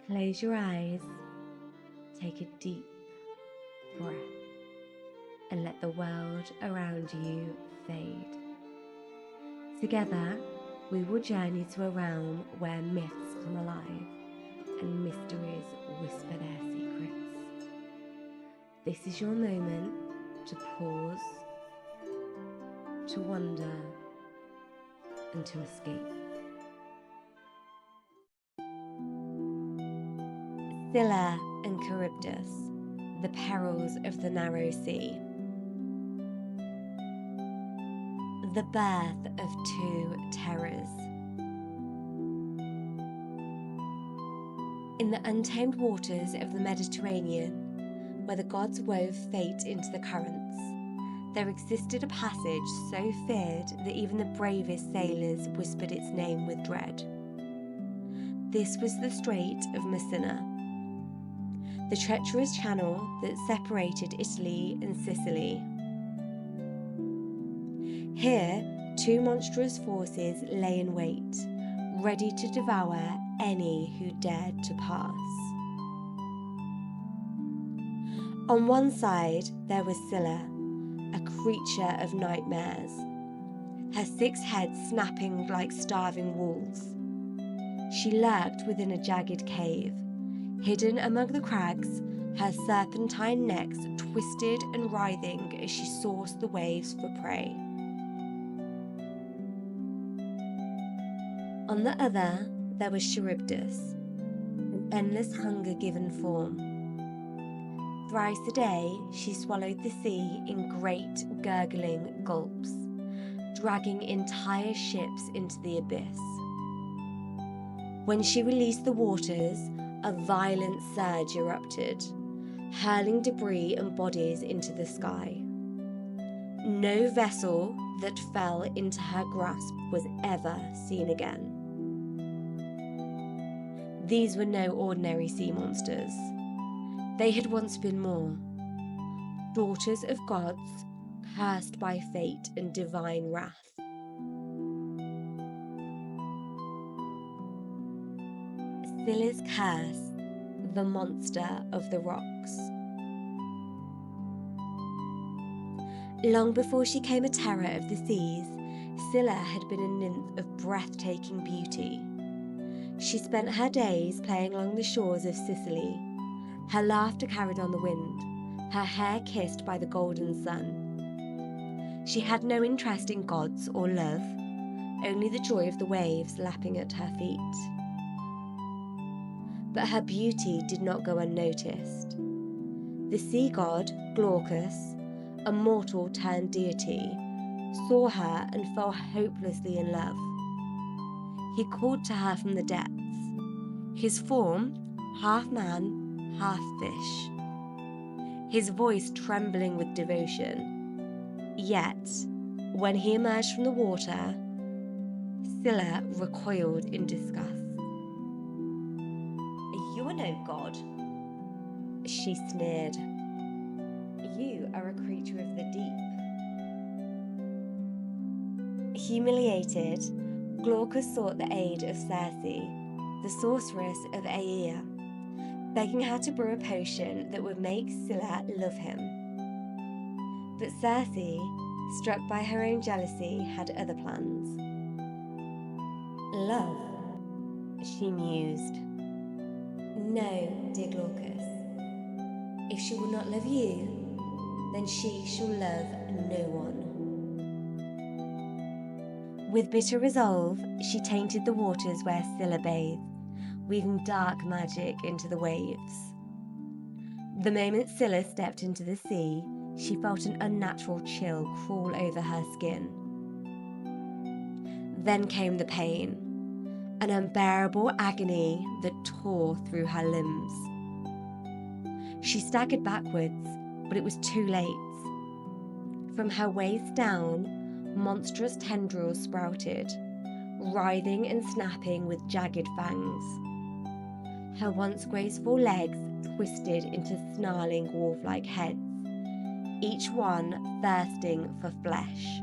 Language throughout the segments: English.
Close your eyes, take a deep breath, and let the world around you fade. Together, we will journey to a realm where myths come alive and mysteries whisper their secrets. This is your moment to pause, to wonder, and to escape. Scylla and Charybdis, the perils of the narrow sea. The birth of two terrors. In the untamed waters of the Mediterranean, where the gods wove fate into the currents, there existed a passage so feared that even the bravest sailors whispered its name with dread. This was the Strait of Messina, the treacherous channel that separated Italy and Sicily. Here, two monstrous forces lay in wait, ready to devour any who dared to pass. On one side, there was Scylla, a creature of nightmares, her 6 heads snapping like starving wolves. She lurked within a jagged cave, hidden among the crags, her serpentine necks twisted and writhing as she sourced the waves for prey. On the other, there was Charybdis, an endless hunger-given form. Thrice a day, she swallowed the sea in great, gurgling gulps, dragging entire ships into the abyss. When she released the waters, a violent surge erupted, hurling debris and bodies into the sky. No vessel that fell into her grasp was ever seen again. These were no ordinary sea monsters. They had once been more. Daughters of gods, cursed by fate and divine wrath. Scylla's curse, the monster of the rocks. Long before she came a terror of the seas, Scylla had been a nymph of breathtaking beauty. She spent her days playing along the shores of Sicily, her laughter carried on the wind, her hair kissed by the golden sun. She had no interest in gods or love, only the joy of the waves lapping at her feet. But her beauty did not go unnoticed. The sea god, Glaucus, a mortal turned deity, saw her and fell hopelessly in love. He called to her from the depths, his form half man, half fish, his voice trembling with devotion. Yet, when he emerged from the water, Scylla recoiled in disgust. "You are no god," she sneered. "You are a creature of the deep." Humiliated, Glaucus sought the aid of Circe, the sorceress of Aea, begging her to brew a potion that would make Scylla love him. But Circe, struck by her own jealousy, had other plans. "Love," she mused. "No, dear Glaucus. If she will not love you, then she shall love no one." With bitter resolve, she tainted the waters where Scylla bathed, weaving dark magic into the waves. The moment Scylla stepped into the sea, she felt an unnatural chill crawl over her skin. Then came the pain, an unbearable agony that tore through her limbs. She staggered backwards, but it was too late. From her waist down, monstrous tendrils sprouted, writhing and snapping with jagged fangs. Her once graceful legs twisted into snarling wolf-like heads, each one thirsting for flesh.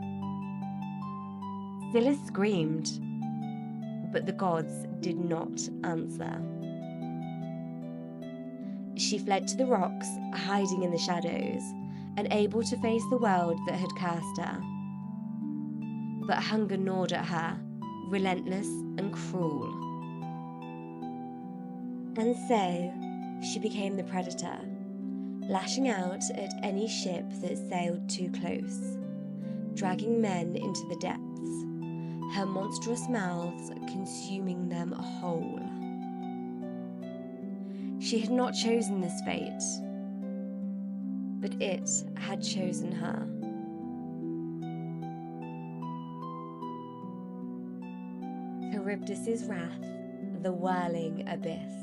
Scylla screamed, but the gods did not answer. She fled to the rocks, hiding in the shadows, unable to face the world that had cursed her. But hunger gnawed at her, relentless and cruel. And so, she became the predator, lashing out at any ship that sailed too close, dragging men into the depths, her monstrous mouths consuming them whole. She had not chosen this fate, but it had chosen her. Charybdis' wrath, the whirling abyss.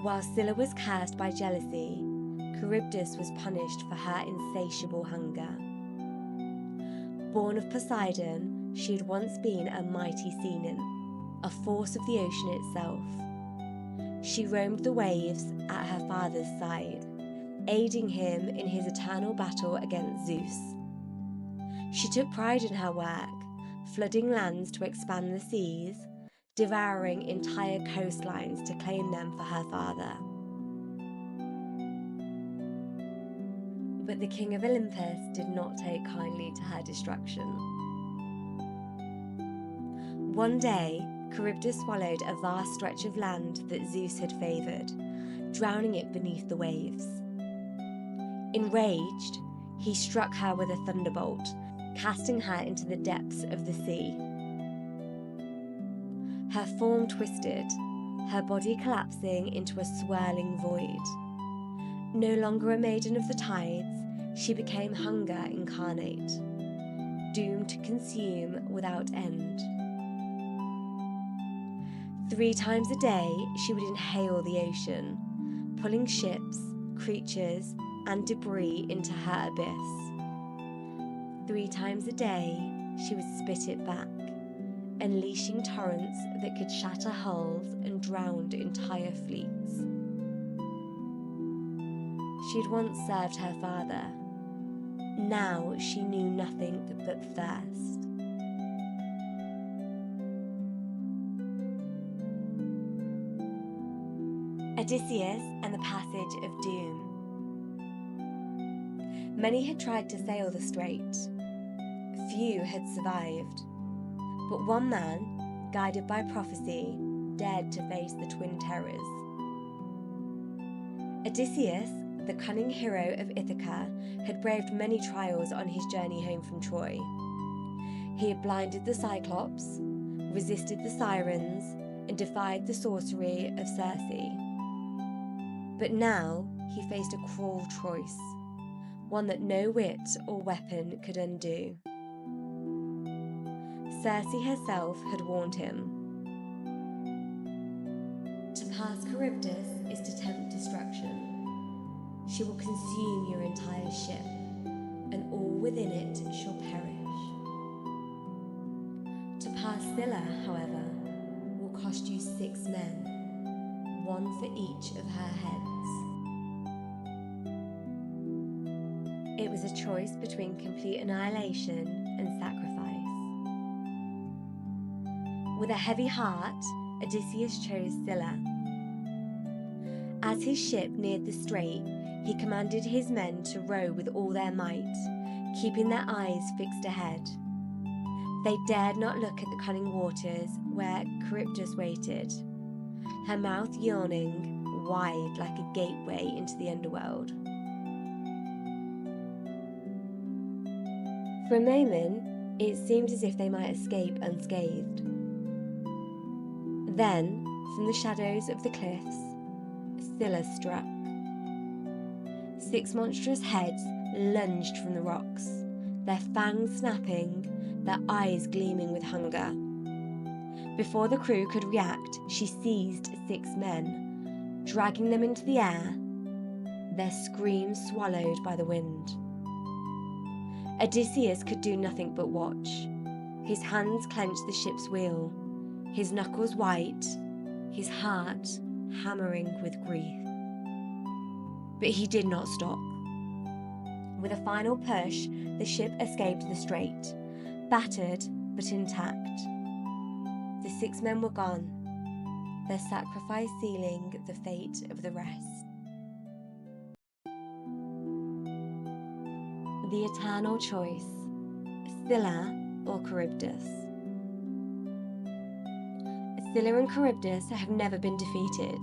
While Scylla was cursed by jealousy, Charybdis was punished for her insatiable hunger. Born of Poseidon, she had once been a mighty sea nymph, a force of the ocean itself. She roamed the waves at her father's side, aiding him in his eternal battle against Zeus. She took pride in her work, flooding lands to expand the seas, devouring entire coastlines to claim them for her father. But the king of Olympus did not take kindly to her destruction. One day, Charybdis swallowed a vast stretch of land that Zeus had favoured, drowning it beneath the waves. Enraged, he struck her with a thunderbolt, casting her into the depths of the sea. Her form twisted, her body collapsing into a swirling void. No longer a maiden of the tides, she became hunger incarnate, doomed to consume without end. 3 times a day, she would inhale the ocean, pulling ships, creatures, and debris into her abyss. 3 times a day, she would spit it back, unleashing torrents that could shatter hulls and drown entire fleets. She'd once served her father. Now she knew nothing but thirst. Odysseus and the Passage of Doom. Many had tried to sail the strait. Few had survived. But one man, guided by prophecy, dared to face the twin terrors. Odysseus, the cunning hero of Ithaca, had braved many trials on his journey home from Troy. He had blinded the Cyclops, resisted the Sirens, and defied the sorcery of Circe. But now he faced a cruel choice, one that no wit or weapon could undo. Circe herself had warned him. To pass Charybdis is to tempt destruction. She will consume your entire ship, and all within it shall perish. To pass Scylla, however, will cost you 6 men, 1 for each of her heads. It was a choice between complete annihilation and sacrifice. With a heavy heart, Odysseus chose Scylla. As his ship neared the strait, he commanded his men to row with all their might, keeping their eyes fixed ahead. They dared not look at the cunning waters where Charybdis waited, her mouth yawning wide like a gateway into the underworld. For a moment, it seemed as if they might escape unscathed. Then, from the shadows of the cliffs, Scylla struck. 6 monstrous heads lunged from the rocks, their fangs snapping, their eyes gleaming with hunger. Before the crew could react, she seized 6 men, dragging them into the air, their screams swallowed by the wind. Odysseus could do nothing but watch. His hands clenched the ship's wheel, his knuckles white, his heart hammering with grief. But he did not stop. With a final push, the ship escaped the strait, battered but intact. The 6 men were gone, their sacrifice sealing the fate of the rest. The eternal choice, Scylla or Charybdis. Scylla and Charybdis have never been defeated.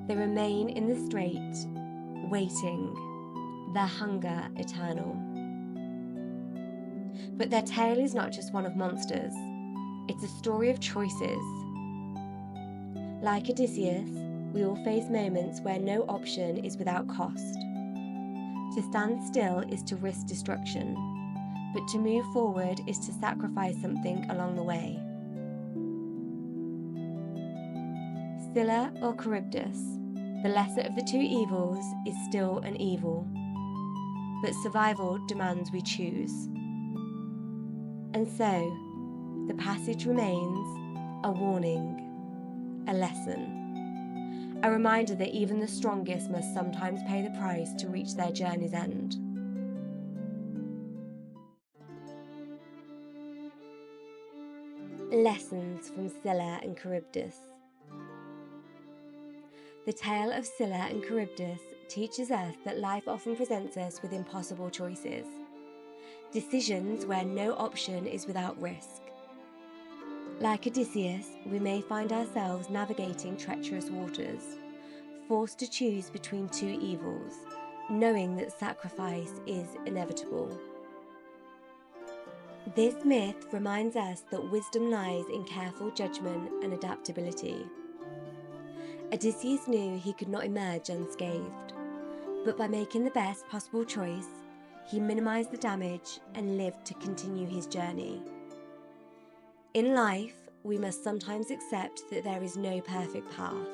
They remain in the strait, waiting, their hunger eternal. But their tale is not just one of monsters, it's a story of choices. Like Odysseus, we all face moments where no option is without cost. To stand still is to risk destruction, but to move forward is to sacrifice something along the way. Scylla or Charybdis, the lesser of the two evils, is still an evil, but survival demands we choose. And so, the passage remains a warning, a lesson, a reminder that even the strongest must sometimes pay the price to reach their journey's end. Lessons from Scylla and Charybdis. The tale of Scylla and Charybdis teaches us that life often presents us with impossible choices, decisions where no option is without risk. Like Odysseus, we may find ourselves navigating treacherous waters, forced to choose between two evils, knowing that sacrifice is inevitable. This myth reminds us that wisdom lies in careful judgment and adaptability. Odysseus knew he could not emerge unscathed, but by making the best possible choice, he minimized the damage and lived to continue his journey. In life, we must sometimes accept that there is no perfect path,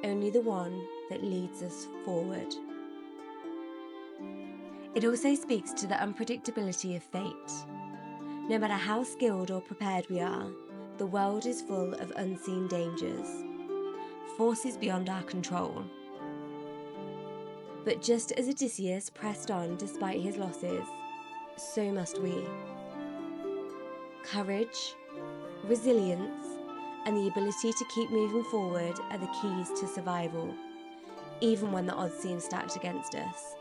only the one that leads us forward. It also speaks to the unpredictability of fate. No matter how skilled or prepared we are, the world is full of unseen dangers, forces beyond our control. But just as Odysseus pressed on despite his losses, so must we. Courage, resilience, and the ability to keep moving forward are the keys to survival, even when the odds seem stacked against us.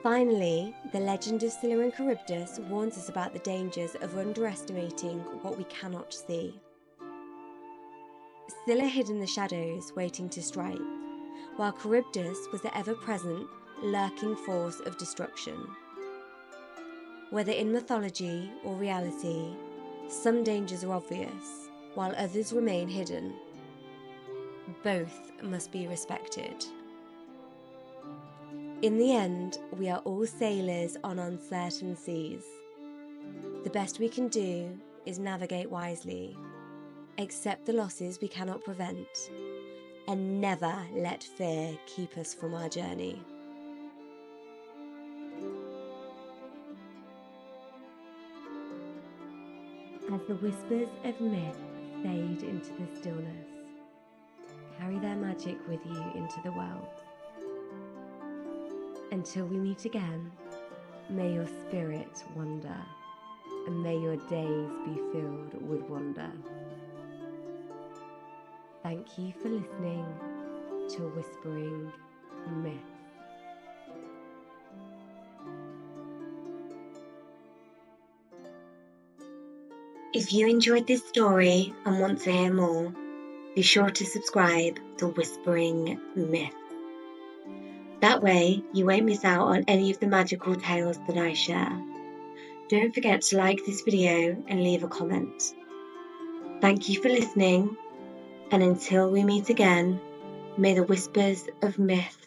Finally, the legend of Scylla and Charybdis warns us about the dangers of underestimating what we cannot see. Scylla hid in the shadows, waiting to strike, while Charybdis was the ever-present, lurking force of destruction. Whether in mythology or reality, some dangers are obvious, while others remain hidden. Both must be respected. In the end, we are all sailors on uncertain seas. The best we can do is navigate wisely, accept the losses we cannot prevent, and never let fear keep us from our journey. As the whispers of myth fade into the stillness, carry their magic with you into the world. Until we meet again, may your spirit wander, and may your days be filled with wonder. Thank you for listening to Whispering Myth. If you enjoyed this story and want to hear more, be sure to subscribe to Whispering Myth. That way, you won't miss out on any of the magical tales that I share. Don't forget to like this video and leave a comment. Thank you for listening, and until we meet again, may the whispers of myth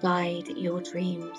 guide your dreams.